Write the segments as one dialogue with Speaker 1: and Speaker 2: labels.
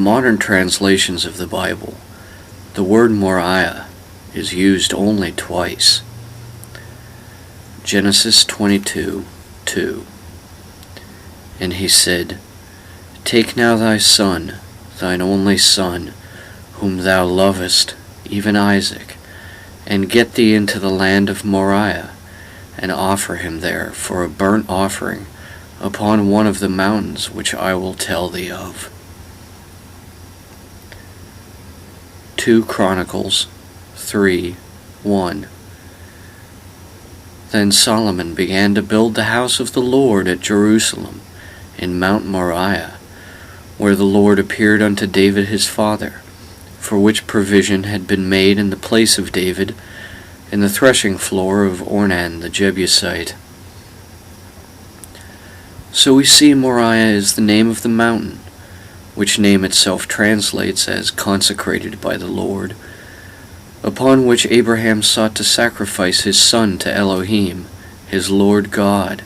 Speaker 1: modern translations of the Bible, the word Moriah is used only twice. Genesis 22:2. And he said, Take now thy son, thine only son, whom thou lovest, even Isaac, and get thee into the land of Moriah, and offer him there for a burnt offering upon one of the mountains which I will tell thee of. 2 Chronicles 3:1. Then Solomon began to build the house of the Lord at Jerusalem, in Mount Moriah, where the Lord appeared unto David his father, for which provision had been made in the place of David, in the threshing floor of Ornan the Jebusite. So we see Moriah is the name of the mountain, which name itself translates as consecrated by the Lord, upon which Abraham sought to sacrifice his son to Elohim, his Lord God,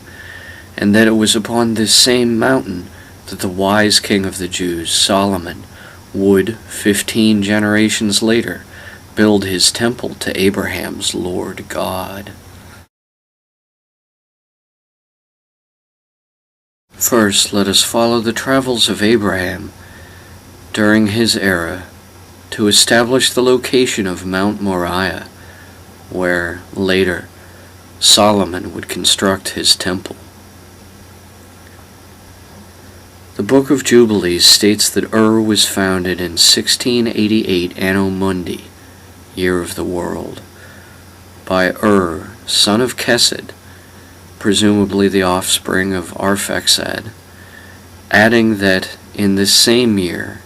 Speaker 1: and that it was upon this same mountain that the wise king of the Jews, Solomon, would, 15 generations later, build his temple to Abraham's Lord God. First, let us follow the travels of Abraham during his era to establish the location of Mount Moriah, where, later, Solomon would construct his temple. The Book of Jubilees states that was founded in 1688 Anno Mundi, year of the world, by son of Kesed, presumably the offspring of Arphaxad, adding that in this same year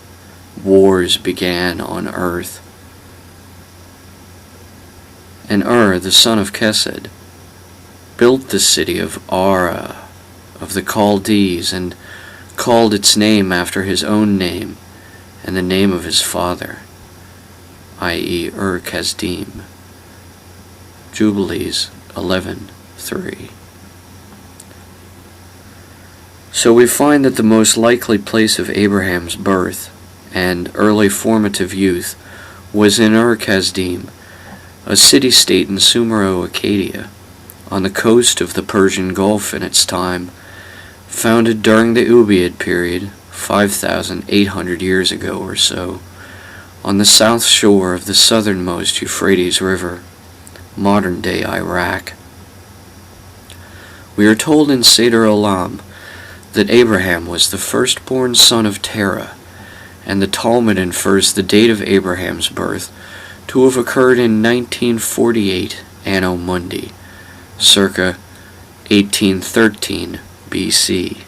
Speaker 1: wars began on earth. And the son of Kesed, built the city of Ara of the Chaldees, and called its name after his own name and the name of his father, i.e. Kasdim. Jubilees 11:3. So we find that the most likely place of Abraham's birth and early formative youth was in Kasdim, a city-state in Sumero-Acadia, on the coast of the Persian Gulf in its time, founded during the Ubaid period, 5,800 years ago or so, on the south shore of the southernmost Euphrates River, modern-day Iraq. We are told in Seder Olam that Abraham was the firstborn son of Terah, and the Talmud infers the date of Abraham's birth to have occurred in 1948 Anno Mundi, circa 1813 BC.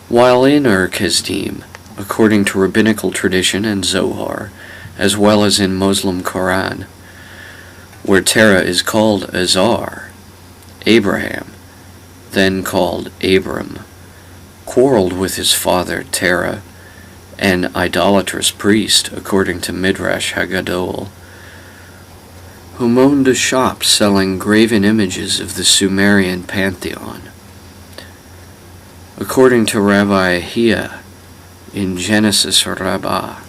Speaker 1: While in Kasdim, according to rabbinical tradition and Zohar, as well as in Muslim Quran, where Terah is called Azar, Abraham, then called Abram, quarreled with his father Terah, an idolatrous priest, according to Midrash Haggadol, whom owned a shop selling graven images of the Sumerian pantheon. According to Rabbi Ahia in Genesis Rabbah,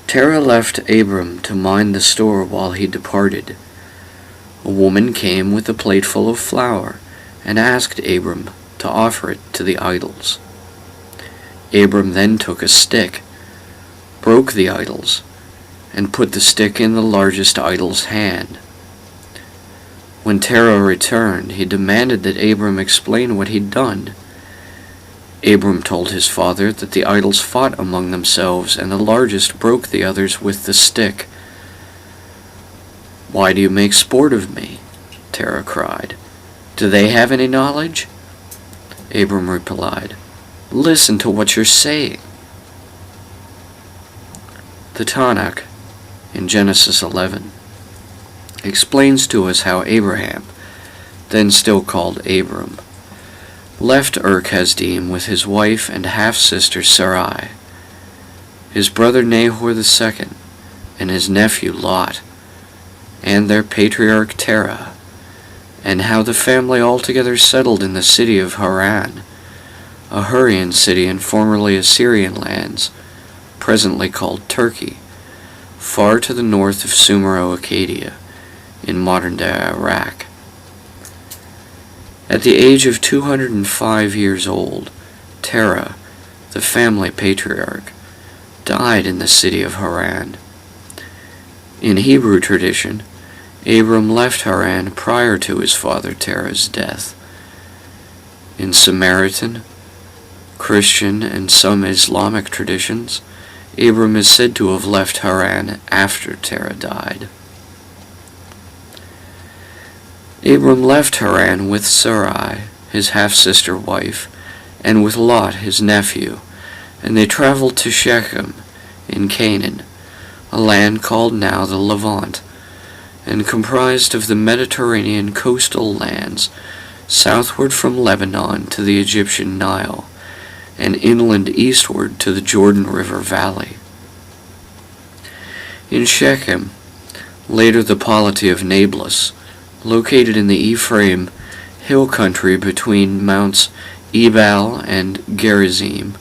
Speaker 1: Terah left Abram to mind the store while he departed. A woman came with a plate full of flour and asked Abram to offer it to the idols. Abram then took a stick, broke the idols, and put the stick in the largest idol's hand. When Terah returned, he demanded that Abram explain what he'd done. Abram told his father that the idols fought among themselves, and the largest broke the others with the stick. "Why do you make sport of me?" Terah cried. "Do they have any knowledge?" Abram replied, "Listen to what you're saying." The Tanakh, in Genesis 11, explains to us how Abraham, then still called Abram, left Kasdim with his wife and half-sister Sarai, his brother Nahor II, and his nephew Lot, and their patriarch Terah, and how the family altogether settled in the city of Haran, a Hurrian city in formerly Assyrian lands, presently called Turkey, far to the north of Sumer-Acadia, in modern-day Iraq. At the age of 205 years old, Terah, the family patriarch, died in the city of Haran. In Hebrew tradition, Abram left Haran prior to his father Terah's death. In Samaritan, Christian, and some Islamic traditions, Abram is said to have left Haran after Terah died. Abram left Haran with Sarai, his half-sister wife, and with Lot, his nephew, and they traveled to Shechem in Canaan, a land called now the Levant, and comprised of the Mediterranean coastal lands southward from Lebanon to the Egyptian Nile, and inland eastward to the Jordan River Valley. In Shechem, later the polity of Nablus, located in the Ephraim hill country between Mounts Ebal and Gerizim,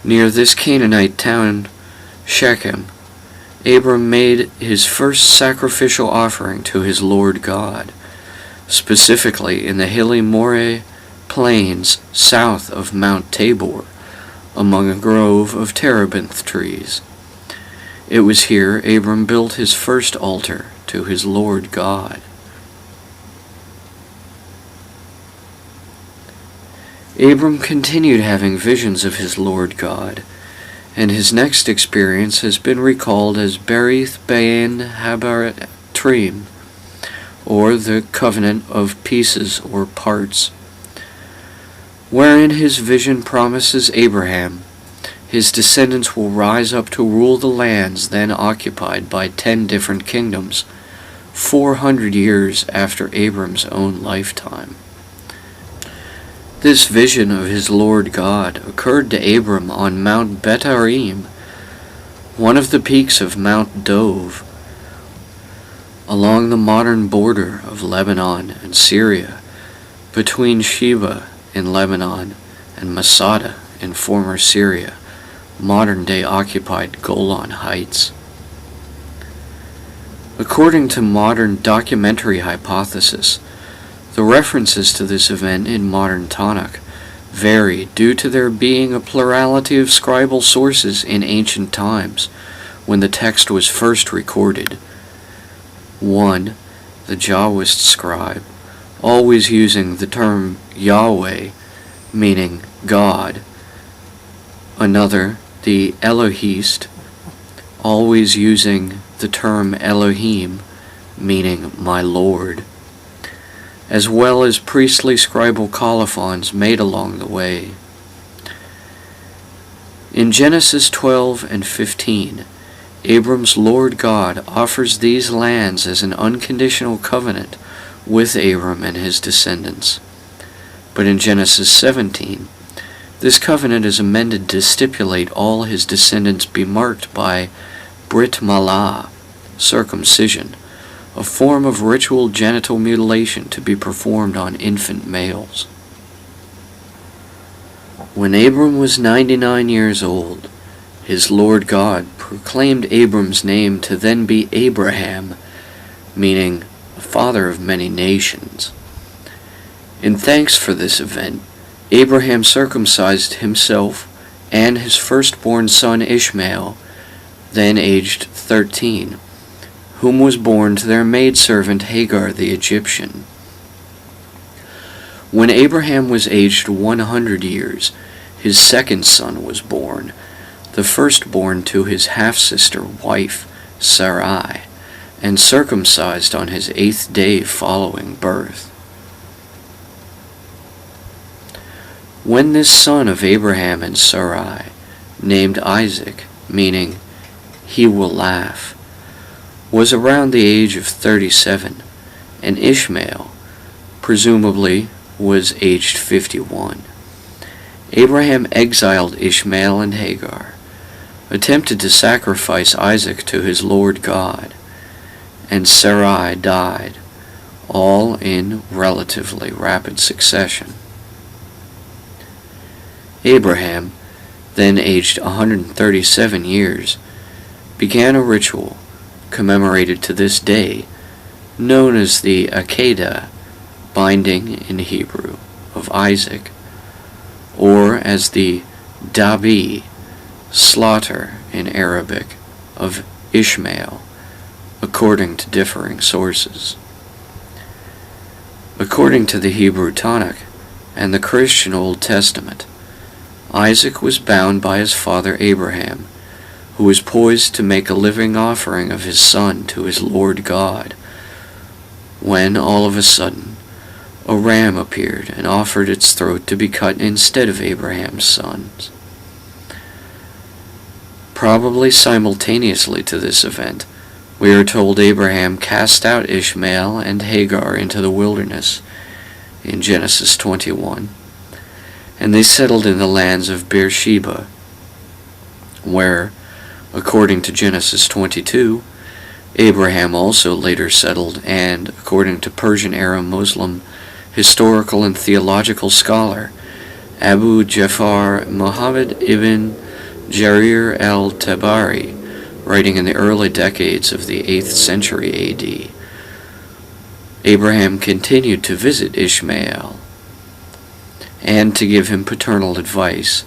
Speaker 1: near this Canaanite town, Shechem, Abram made his first sacrificial offering to his Lord God, specifically in the hilly Moriah plains south of Mount Tabor, among a grove of terebinth trees. It was here Abram built his first altar to his Lord God. Abram continued having visions of his Lord God, and his next experience has been recalled as Berith Bain Habaratrim, or the Covenant of Pieces or Parts, wherein his vision promises Abraham his descendants will rise up to rule the lands then occupied by 10 different kingdoms, 400 years after Abram's own lifetime. This vision of his Lord God occurred to Abram on Mount Betarim, one of the peaks of Mount Dove, along the modern border of Lebanon and Syria, between Sheba in Lebanon and Masada in former Syria, modern-day occupied Golan Heights. According to modern documentary hypothesis, the references to this event in modern Tanakh vary due to there being a plurality of scribal sources in ancient times when the text was first recorded. One, the Jahwist scribe, always using the term Yahweh, meaning God. Another, the Elohist, always using the term Elohim, meaning my Lord, as well as priestly scribal colophons made along the way. In Genesis 12 and 15, Abram's Lord God offers these lands as an unconditional covenant with Abram and his descendants. But in Genesis 17, this covenant is amended to stipulate all his descendants be marked by Brit Malah, circumcision, a form of ritual genital mutilation to be performed on infant males. When Abram was 99 years old, his Lord God proclaimed Abram's name to then be Abraham, meaning a father of many nations. In thanks for this event, Abraham circumcised himself and his firstborn son Ishmael, then aged 13, whom was born to their maidservant Hagar the Egyptian. When Abraham was aged 100 years, his second son was born, the firstborn to his half-sister wife Sarai, and circumcised on his 8th day following birth. When this son of Abraham and Sarai, named Isaac, meaning he will laugh, was around the age of 37, and Ishmael, presumably, was aged 51, Abraham exiled Ishmael and Hagar, attempted to sacrifice Isaac to his Lord God, and Sarai died, all in relatively rapid succession. Abraham, then aged 137 years, began a ritual commemorated to this day known as the Akedah, binding in Hebrew, of Isaac, or as the Dabi, slaughter in Arabic, of Ishmael, according to differing sources. According to the Hebrew Tanakh and the Christian Old Testament, Isaac was bound by his father Abraham, who was poised to make a living offering of his son to his Lord God, when all of a sudden a ram appeared and offered its throat to be cut instead of Abraham's son's. Probably simultaneously to this event, we are told Abraham cast out Ishmael and Hagar into the wilderness in Genesis 21, and they settled in the lands of Beersheba, where, according to Genesis 22, Abraham also later settled, and, according to Persian-era Muslim historical and theological scholar Abu Ja'far Muhammad ibn Jarir al-Tabari, writing in the early decades of the 8th century A.D., Abraham continued to visit Ishmael and to give him paternal advice.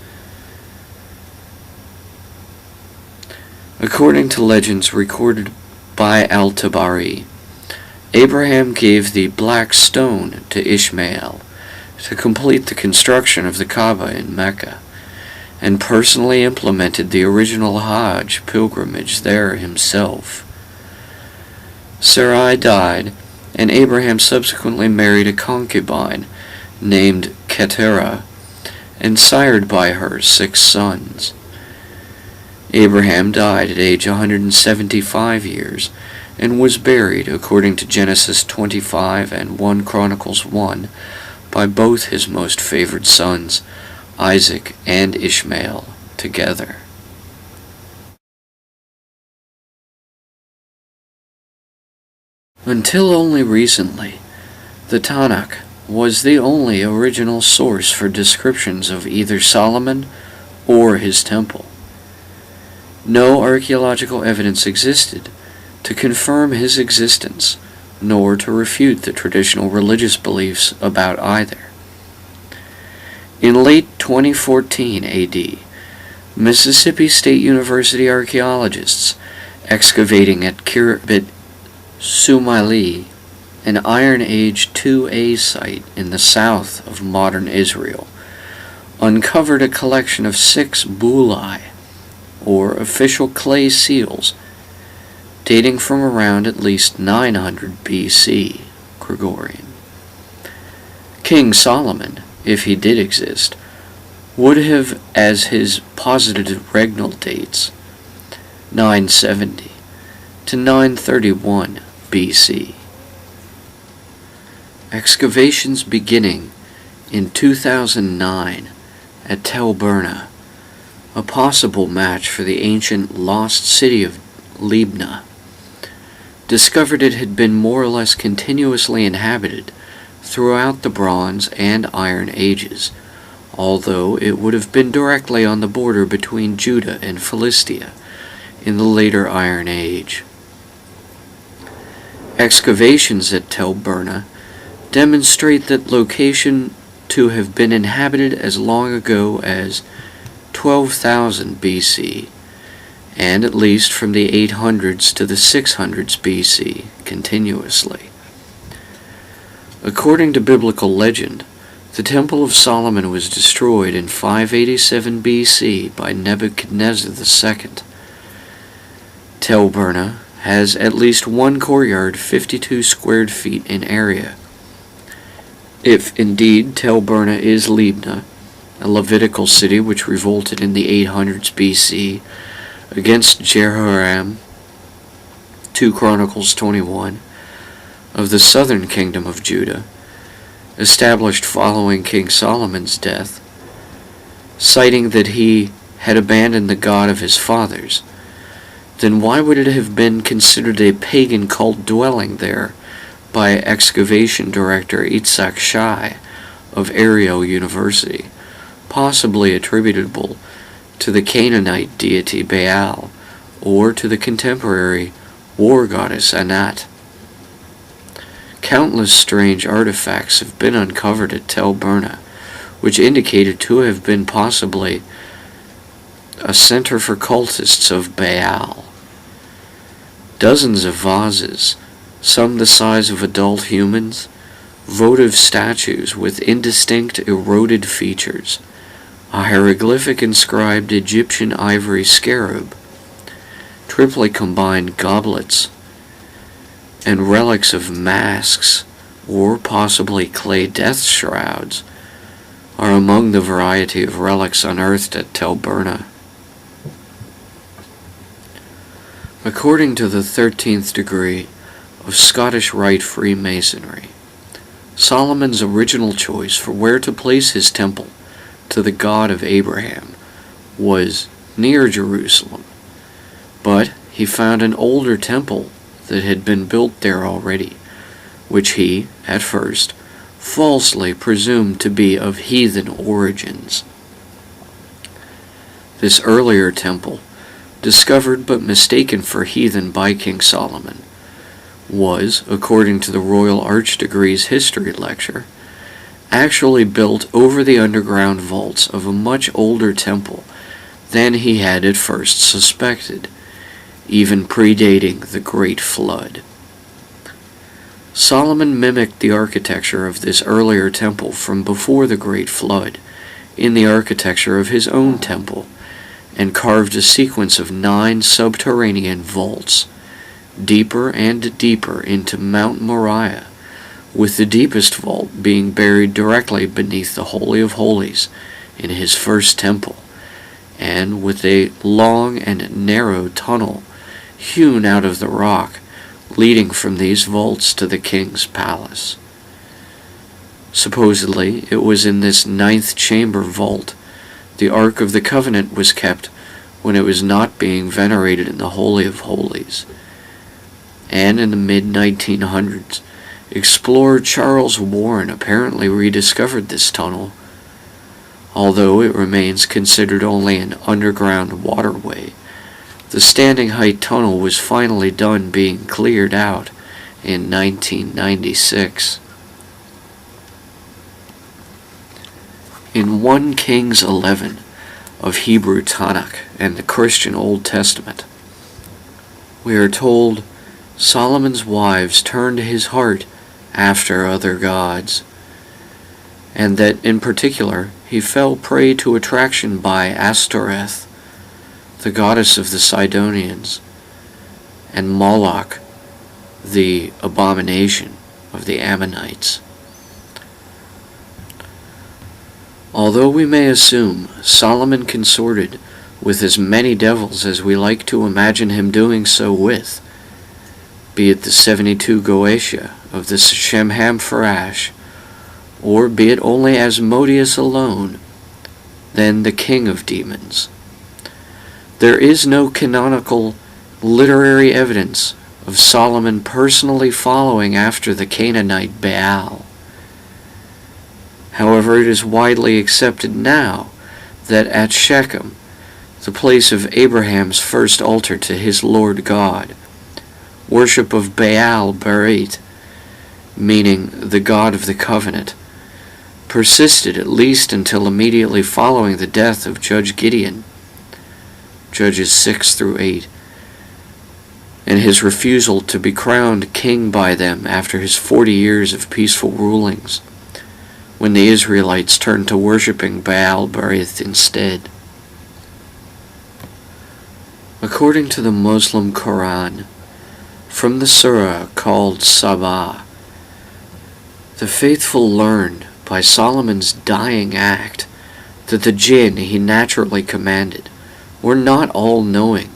Speaker 1: According to legends recorded by al-Tabari, Abraham gave the black stone to Ishmael to complete the construction of the Kaaba in Mecca, and personally implemented the original Hajj pilgrimage there himself. Sarai died, and Abraham subsequently married a concubine named Keturah, and sired by her 6 sons. Abraham died at age 175 years, and was buried, according to Genesis 25 and 1 Chronicles 1, by both his most favored sons, Isaac and Ishmael, together. Until only recently, the Tanakh was the only original source for descriptions of either Solomon or his temple. No archaeological evidence existed to confirm his existence, nor to refute the traditional religious beliefs about either. In late 2014 AD, Mississippi State University archaeologists excavating at Kirbit Sumaili, an Iron Age 2A site in the south of modern Israel, uncovered a collection of 6 bulai, or official clay seals, dating from around at least 900 BC, Gregorian. King Solomon, if he did exist, would have as his posited regnal dates 970 to 931 BC. Excavations beginning in 2009 at Tel Burna, a possible match for the ancient lost city of Libna, discovered it had been more or less continuously inhabited throughout the Bronze and Iron Ages, although it would have been directly on the border between Judah and Philistia in the later Iron Age. Excavations at Tel Burna demonstrate that location to have been inhabited as long ago as 12,000 BC, and at least from the 800s to the 600s BC continuously. According to biblical legend, the Temple of Solomon was destroyed in 587 BC by Nebuchadnezzar II. Tel Burna has at least one courtyard 52 square feet in area. If indeed Tel Burna is Libna, a Levitical city which revolted in the 800s BC against Jehoram, 2 Chronicles 21, of the southern kingdom of Judah, established following King Solomon's death, citing that he had abandoned the God of his fathers, then why would it have been considered a pagan cult dwelling there by excavation director Itzhak Shai of Ariel University, possibly attributable to the Canaanite deity Baal, or to the contemporary war goddess Anat. Countless strange artifacts have been uncovered at Tel Burna, which indicated to have been possibly a center for cultists of Baal. Dozens of vases, some the size of adult humans, votive statues with indistinct eroded features, a hieroglyphic inscribed Egyptian ivory scarab, triply combined goblets, and relics of masks or possibly clay death shrouds are among the variety of relics unearthed at Tel Burna. According to the 13th degree of Scottish Rite Freemasonry, Solomon's original choice for where to place his temple to the God of Abraham was near Jerusalem, but he found an older temple that had been built there already, which he, at first, falsely presumed to be of heathen origins. This earlier temple, discovered but mistaken for heathen by King Solomon, was, according to the Royal Archdegree's history lecture, actually built over the underground vaults of a much older temple than he had at first suspected, even predating the Great Flood. Solomon mimicked the architecture of this earlier temple from before the Great Flood in the architecture of his own temple, and carved a sequence of 9 subterranean vaults, deeper and deeper into Mount Moriah, with the deepest vault being buried directly beneath the Holy of Holies in his first temple, and with a long and narrow tunnel hewn out of the rock leading from these vaults to the king's palace. Supposedly, it was in this 9th chamber vault the Ark of the Covenant was kept when it was not being venerated in the Holy of Holies. And in the mid-1900s, explorer Charles Warren apparently rediscovered this tunnel, although it remains considered only an underground waterway. The standing height tunnel was finally done being cleared out in 1996. In 1 Kings 11 of Hebrew Tanakh and the Christian Old Testament, we are told Solomon's wives turned his heart after other gods, and that in particular he fell prey to attraction by Astoreth, the goddess of the Sidonians, and Moloch, the abomination of the Ammonites. Although we may assume Solomon consorted with as many devils as we like to imagine him doing so with, be it the 72 Goetia of the Shemham-Farash, or be it only Asmodeus alone, then the king of demons, there is no canonical literary evidence of Solomon personally following after the Canaanite Baal. However, it is widely accepted now that at Shechem, the place of Abraham's first altar to his Lord God, worship of Baal Berith, meaning the God of the Covenant, persisted at least until immediately following the death of Judge Gideon, Judges 6 through 8, and his refusal to be crowned king by them after his 40 years of peaceful rulings, when the Israelites turned to worshiping Baal Berith instead. According to the Muslim Quran, from the surah called Sabah, the faithful learned by Solomon's dying act that the jinn he naturally commanded were not all-knowing,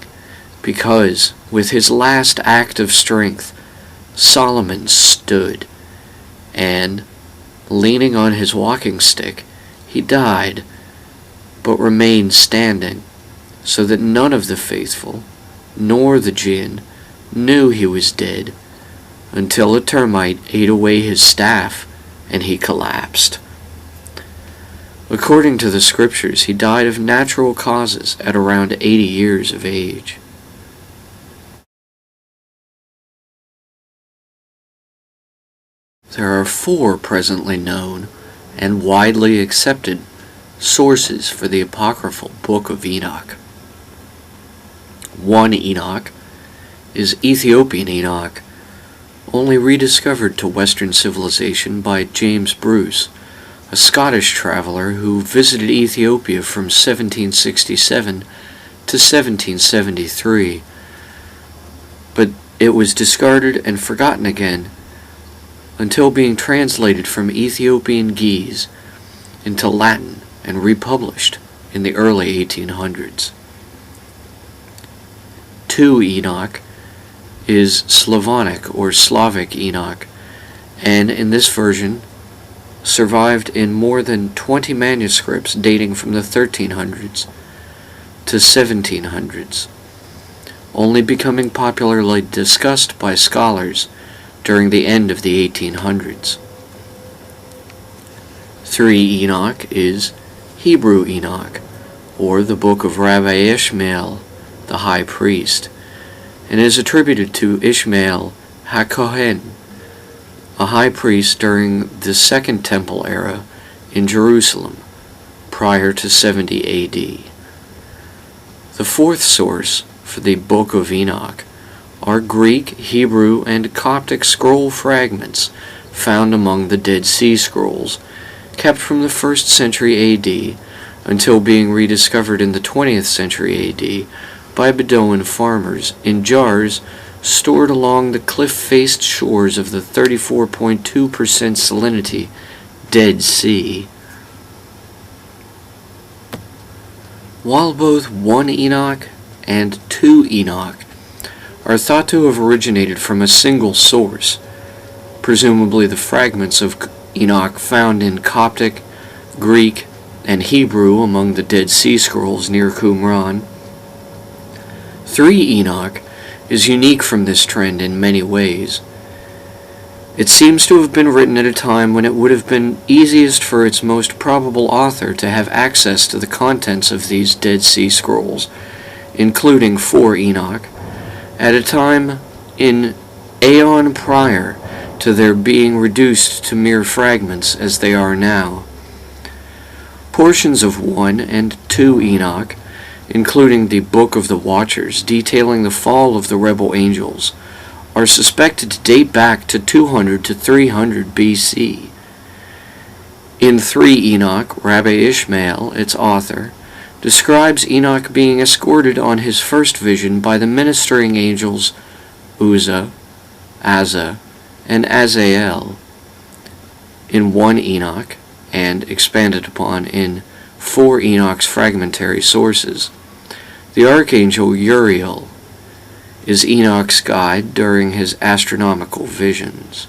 Speaker 1: because, with his last act of strength, Solomon stood, and, leaning on his walking stick, he died, but remained standing, so that none of the faithful, nor the jinn, knew he was dead, until a termite ate away his staff, and he collapsed. According to the scriptures, he died of natural causes at around 80 years of age. There are 4 presently known and widely accepted sources for the apocryphal Book of Enoch. 1 Enoch is Ethiopian Enoch, only rediscovered to Western civilization by James Bruce, a Scottish traveler who visited Ethiopia from 1767 to 1773, but it was discarded and forgotten again until being translated from Ethiopian Ge'ez into Latin and republished in the early 1800s. 2 Enoch is Slavonic or Slavic Enoch, and in this version survived in more than 20 manuscripts dating from the 1300s to 1700s, only becoming popularly discussed by scholars during the end of the 1800s. 3 Enoch is Hebrew Enoch, or the Book of Rabbi Ishmael, the High Priest, and is attributed to Ishmael HaKohen, a high priest during the Second Temple era in Jerusalem, prior to 70 AD. The 4th source for the Book of Enoch are Greek, Hebrew, and Coptic scroll fragments found among the Dead Sea Scrolls, kept from the 1st century AD until being rediscovered in the 20th century AD by Bedouin farmers in jars stored along the cliff-faced shores of the 34.2% salinity Dead Sea. While both 1 Enoch and 2 Enoch are thought to have originated from a single source, presumably the fragments of Enoch found in Coptic, Greek, and Hebrew among the Dead Sea Scrolls near Qumran, 3 Enoch is unique from this trend in many ways. It seems to have been written at a time when it would have been easiest for its most probable author to have access to the contents of these Dead Sea Scrolls, including 4 Enoch, at a time in aeon prior to their being reduced to mere fragments as they are now. Portions of 1 and 2 Enoch, including the Book of the Watchers detailing the fall of the rebel angels, are suspected to date back to 200 to 300 BC. In 3 Enoch, Rabbi Ishmael, its author, describes Enoch being escorted on his first vision by the ministering angels Uzzah, Azza, and Azael. In 1 Enoch, and expanded upon in 4 Enoch's fragmentary sources, the archangel Uriel is Enoch's guide during his astronomical visions.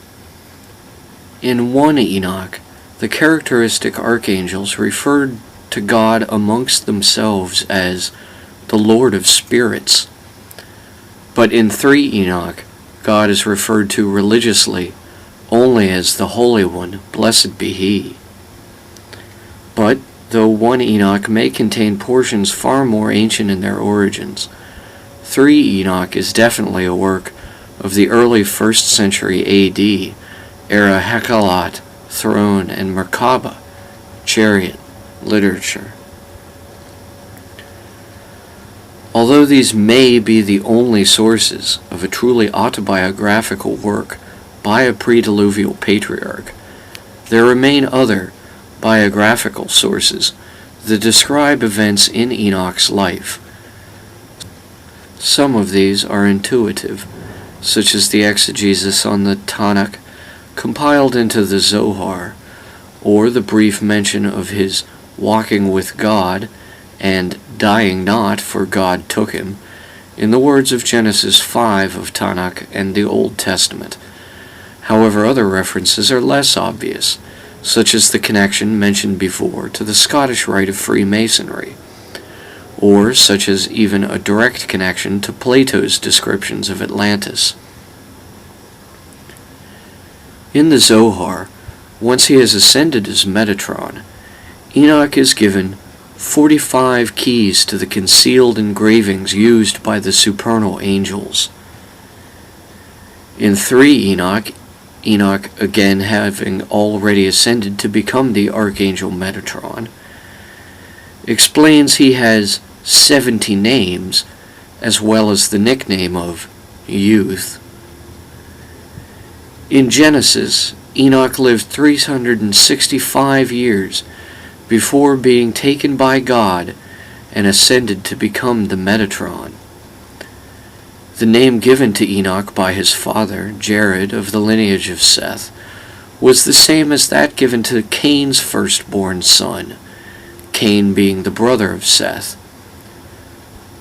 Speaker 1: In 1 Enoch, the characteristic archangels referred to God amongst themselves as the Lord of Spirits, but in 3 Enoch, God is referred to religiously only as the Holy One, blessed be He. But though 1 Enoch may contain portions far more ancient in their origins, 3 Enoch is definitely a work of the early 1st century AD, era Hekalat, throne, and Merkaba, chariot, literature. Although these may be the only sources of a truly autobiographical work by a pre-diluvial patriarch, there remain other biographical sources that describe events in Enoch's life. Some of these are intuitive, such as the exegesis on the Tanakh compiled into the Zohar, or the brief mention of his walking with God and dying not, for God took him, in the words of Genesis 5 of Tanakh and the Old Testament. However, other references are less obvious, such as the connection mentioned before to the Scottish rite of Freemasonry, or such as even a direct connection to Plato's descriptions of Atlantis. In the Zohar, once he has ascended as Metatron, Enoch is given 45 keys to the concealed engravings used by the supernal angels. In 3 Enoch, Enoch, again having already ascended to become the Archangel Metatron, explains he has 70 names, as well as the nickname of Youth. In Genesis, Enoch lived 365 years before being taken by God and ascended to become the Metatron. The name given to Enoch by his father, Jared, of the lineage of Seth, was the same as that given to Cain's firstborn son, Cain being the brother of Seth.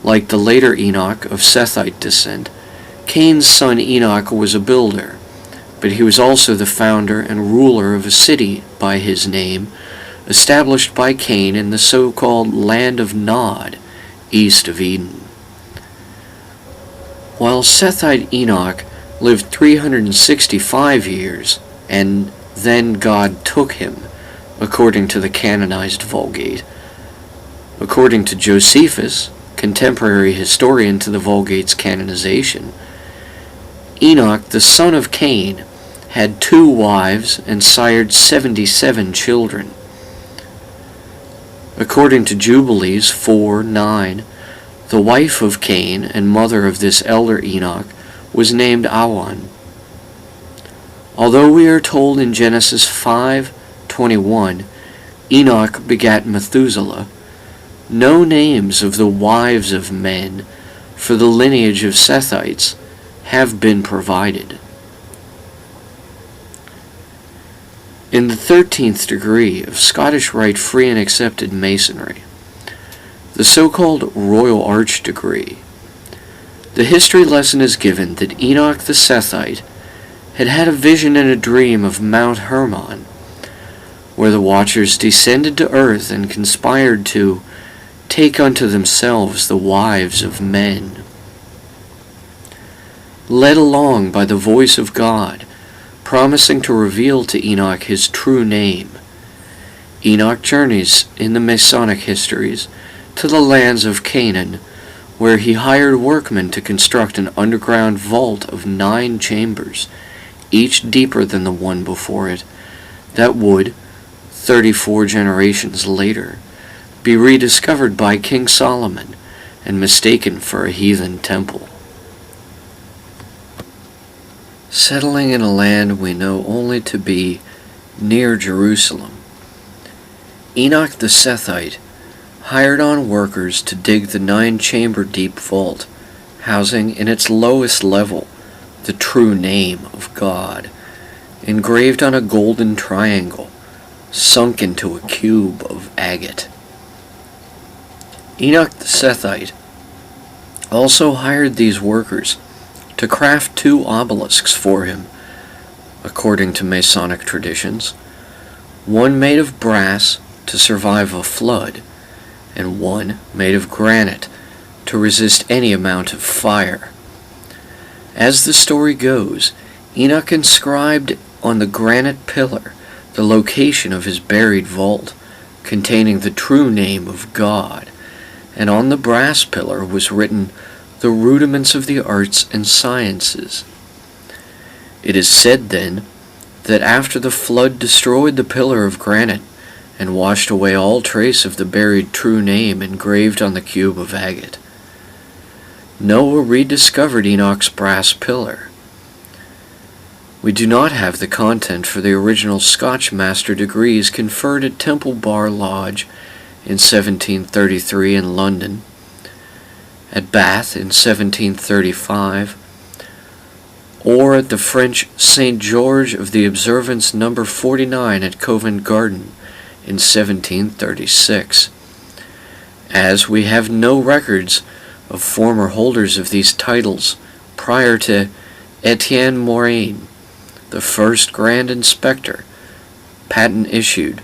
Speaker 1: Like the later Enoch of Sethite descent, Cain's son Enoch was a builder, but he was also the founder and ruler of a city by his name, established by Cain in the so-called land of Nod, east of Eden. While Sethite Enoch lived 365 years, and then God took him, according to the canonized Vulgate. According to Josephus, contemporary historian to the Vulgate's canonization, Enoch, the son of Cain, had 2 wives and sired 77 children. According to Jubilees 4:9, the wife of Cain and mother of this elder Enoch was named Awan. Although we are told in Genesis 5:21, Enoch begat Methuselah, no names of the wives of men for the lineage of Sethites have been provided. In the 13th degree of Scottish Rite Free and Accepted Masonry, the so-called Royal Arch degree, the history lesson is given that Enoch the Sethite had had a vision and a dream of Mount Hermon, where the Watchers descended to earth and conspired to take unto themselves the wives of men. Led along by the voice of God, promising to reveal to Enoch his true name, Enoch journeys in the Masonic histories to the lands of Canaan, where he hired workmen to construct an underground vault of 9 chambers, each deeper than the one before it, that would, 34 generations later, be rediscovered by King Solomon and mistaken for a heathen temple. Settling in a land we know only to be near Jerusalem, Enoch the Sethite hired on workers to dig the 9-chamber deep vault, housing in its lowest level the true name of God, engraved on a golden triangle, sunk into a cube of agate. Enoch the Sethite also hired these workers to craft 2 obelisks for him, according to Masonic traditions, one made of brass to survive a flood, and one made of granite to resist any amount of fire. As the story goes, Enoch inscribed on the granite pillar the location of his buried vault, containing the true name of God, and on the brass pillar was written the rudiments of the arts and sciences. It is said then that after the flood destroyed the pillar of granite and washed away all trace of the buried true name engraved on the cube of agate, Noah rediscovered Enoch's brass pillar. We do not have the content for the original Scotch Master degrees conferred at Temple Bar Lodge in 1733 in London, at Bath in 1735, or at the French St. George of the Observance No. 49 at Covent Garden in 1736, as we have no records of former holders of these titles prior to Etienne Moraine, the first Grand Inspector, patent issued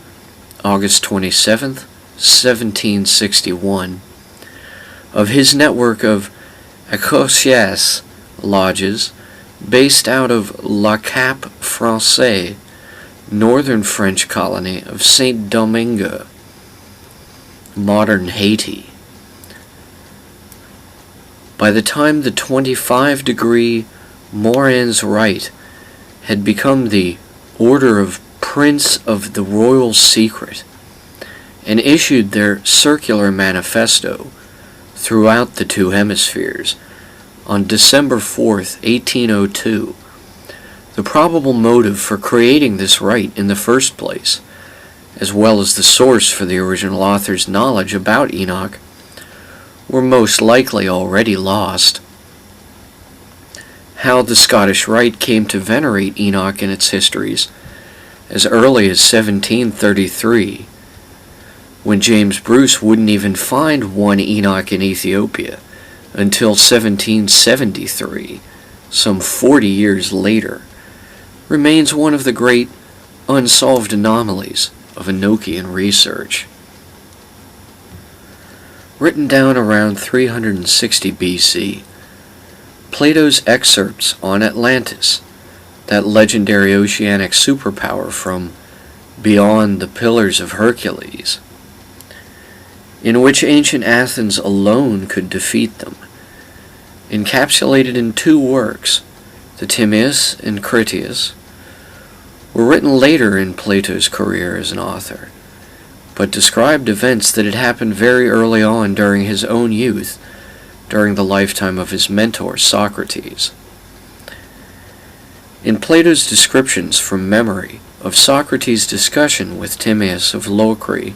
Speaker 1: August 27, 1761, of his network of Écossaises lodges based out of La Cape Française, northern French colony of Saint-Domingue, modern Haiti. By the time the 25-degree Morin's Rite had become the order of Prince of the Royal Secret and issued their circular manifesto throughout the two hemispheres on December 4th, 1802, the probable motive for creating this rite in the first place, as well as the source for the original author's knowledge about Enoch, were most likely already lost. How the Scottish Rite came to venerate Enoch in its histories as early as 1733, when James Bruce wouldn't even find one Enoch in Ethiopia until 1773, some 40 years later, remains one of the great unsolved anomalies of Enochian research. Written down around 360 BC, Plato's excerpts on Atlantis, that legendary oceanic superpower from beyond the Pillars of Hercules, in which ancient Athens alone could defeat them, encapsulated in two works, the Timaeus and Critias, were written later in Plato's career as an author, but described events that had happened very early on during his own youth, during the lifetime of his mentor Socrates. In Plato's descriptions from memory of Socrates' discussion with Timaeus of Locri,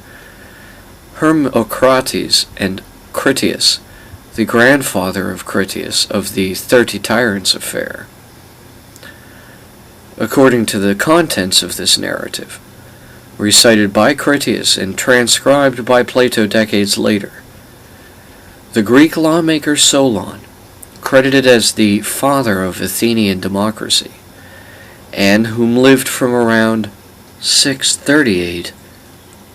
Speaker 1: Hermocrates and Critias, the grandfather of Critias of the 30 Tyrants affair. According to the contents of this narrative, recited by Critias and transcribed by Plato decades later, the Greek lawmaker Solon, credited as the father of Athenian democracy, and whom lived from around 638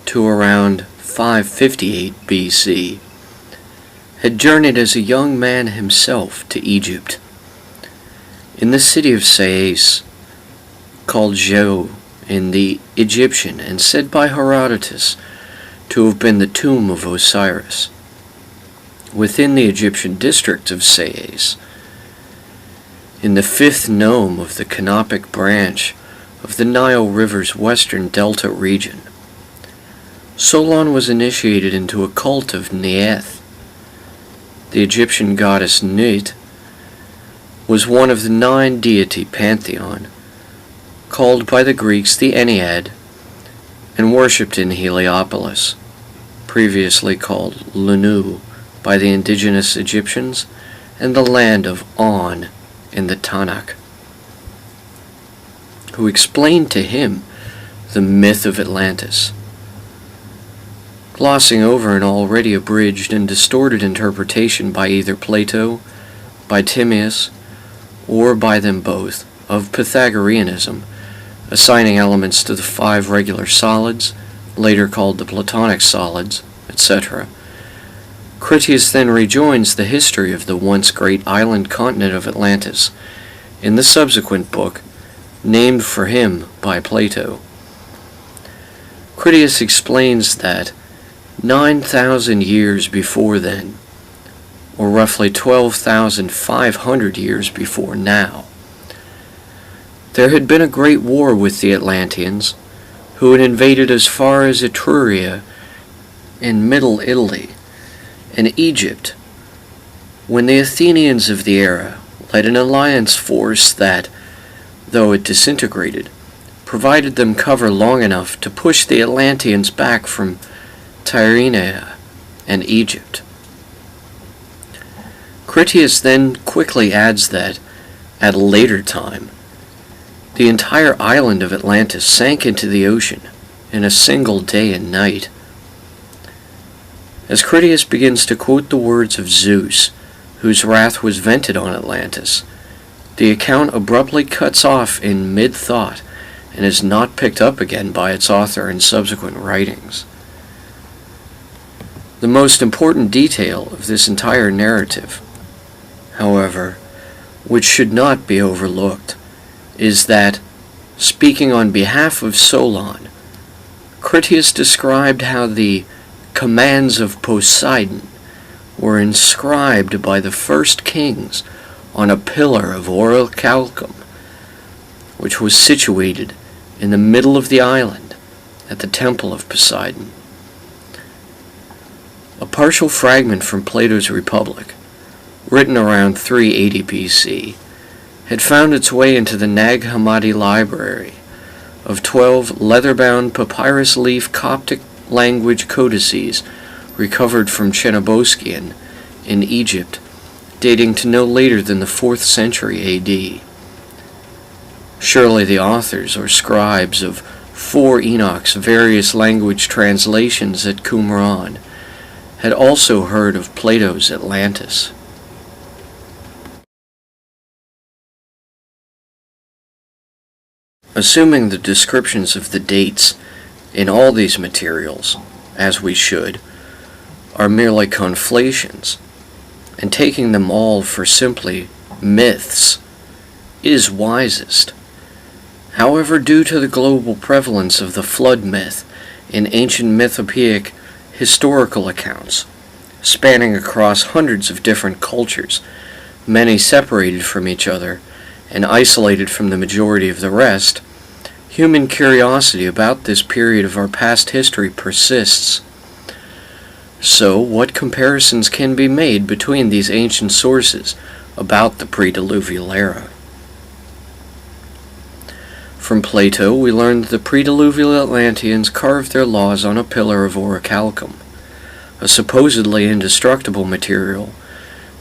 Speaker 1: to around 558 BC, had journeyed as a young man himself to Egypt. In the city of Sais, called Geo in the Egyptian and said by Herodotus to have been the tomb of Osiris, within the Egyptian district of Sais, in the fifth nome of the Canopic branch of the Nile River's western delta region, Solon was initiated into a cult of Neith. The Egyptian goddess Nut was one of the 9 deity pantheon, called by the Greeks the Ennead, and worshipped in Heliopolis, previously called Lunu by the indigenous Egyptians, and the land of On in the Tanakh, who explained to him the myth of Atlantis, glossing over an already abridged and distorted interpretation by either Plato, by Timaeus, or by them both, of Pythagoreanism, assigning elements to the 5 regular solids, later called the Platonic solids, etc. Critias then rejoins the history of the once great island continent of Atlantis in the subsequent book, named for him by Plato. Critias explains that 9,000 years before then, or roughly 12,500 years before now, there had been a great war with the Atlanteans, who had invaded as far as Etruria in Middle Italy and Egypt, when the Athenians of the era led an alliance force that, though it disintegrated, provided them cover long enough to push the Atlanteans back from Tyrrhenia and Egypt. Critias then quickly adds that, at a later time, the entire island of Atlantis sank into the ocean in a single day and night. As Critias begins to quote the words of Zeus, whose wrath was vented on Atlantis, the account abruptly cuts off in mid-thought and is not picked up again by its author in subsequent writings. The most important detail of this entire narrative, however, which should not be overlooked, is that, speaking on behalf of Solon, Critias described how the commands of Poseidon were inscribed by the first kings on a pillar of orichalcum, which was situated in the middle of the island at the temple of Poseidon. A partial fragment from Plato's Republic, written around 380 BC, had found its way into the Nag Hammadi library of 12 leather-bound papyrus leaf Coptic language codices recovered from Chenoboskian in Egypt, dating to no later than the 4th century AD. Surely the authors or scribes of 4 Enoch's various language translations at Qumran had also heard of Plato's Atlantis. Assuming the descriptions of the dates in all these materials, as we should, are merely conflations, and taking them all for simply myths, is wisest. However, due to the global prevalence of the flood myth in ancient mythopoeic historical accounts, spanning across hundreds of different cultures, many separated from each other and isolated from the majority of the rest, human curiosity about this period of our past history persists. So, what comparisons can be made between these ancient sources about the pre-diluvial era? From Plato, we learn that the pre-diluvial Atlanteans carved their laws on a pillar of orichalcum, a supposedly indestructible material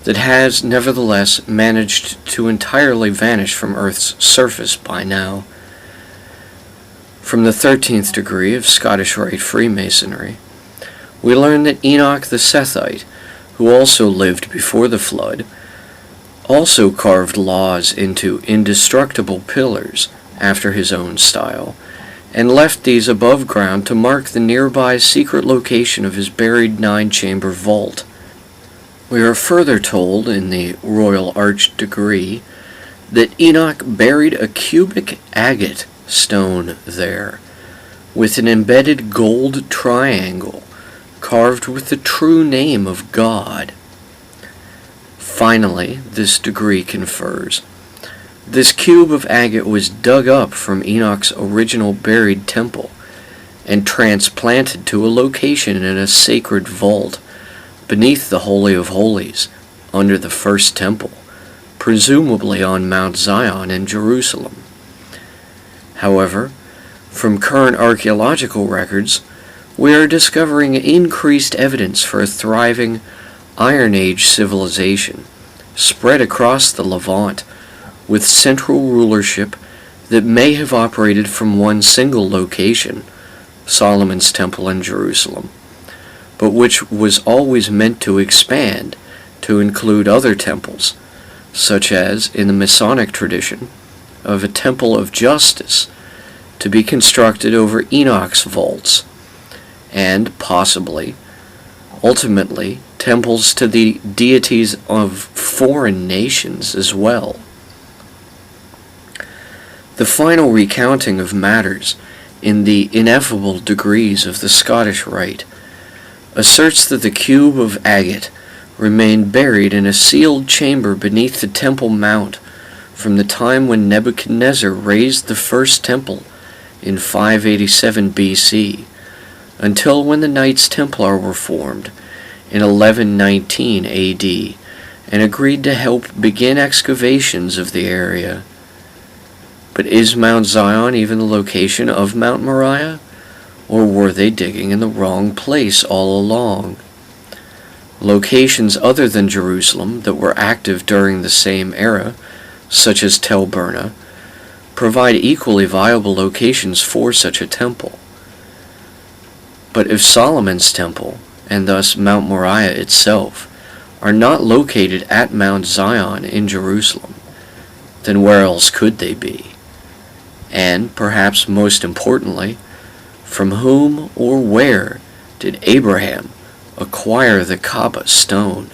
Speaker 1: that has nevertheless managed to entirely vanish from Earth's surface by now. From the 13th degree of Scottish Rite Freemasonry, we learn that Enoch the Sethite, who also lived before the flood, also carved laws into indestructible pillars after his own style, and left these above ground to mark the nearby secret location of his buried 9-chamber vault. We are further told in the Royal Arch Degree that Enoch buried a cubic agate stone there, with an embedded gold triangle carved with the true name of God. Finally, this degree confers, this cube of agate was dug up from Enoch's original buried temple and transplanted to a location in a sacred vault beneath the Holy of Holies, under the first temple, presumably on Mount Zion in Jerusalem. However, from current archaeological records, we are discovering increased evidence for a thriving Iron Age civilization spread across the Levant, with central rulership that may have operated from one single location, Solomon's Temple in Jerusalem, but which was always meant to expand to include other temples, such as, in the Masonic tradition, of a temple of justice to be constructed over Enoch's vaults, and possibly, ultimately, temples to the deities of foreign nations as well. The final recounting of matters in the ineffable degrees of the Scottish Rite asserts that the cube of agate remained buried in a sealed chamber beneath the Temple Mount from the time when Nebuchadnezzar raised the first temple in 587 BC until when the Knights Templar were formed in 1119 AD and agreed to help begin excavations of the area. But is Mount Zion even the location of Mount Moriah? Or were they digging in the wrong place all along? Locations other than Jerusalem that were active during the same era, such as Tel Burna, provide equally viable locations for such a temple. But if Solomon's Temple, and thus Mount Moriah itself, are not located at Mount Zion in Jerusalem, then where else could they be? And, perhaps most importantly, from whom or where did Abraham acquire the Kaaba stone?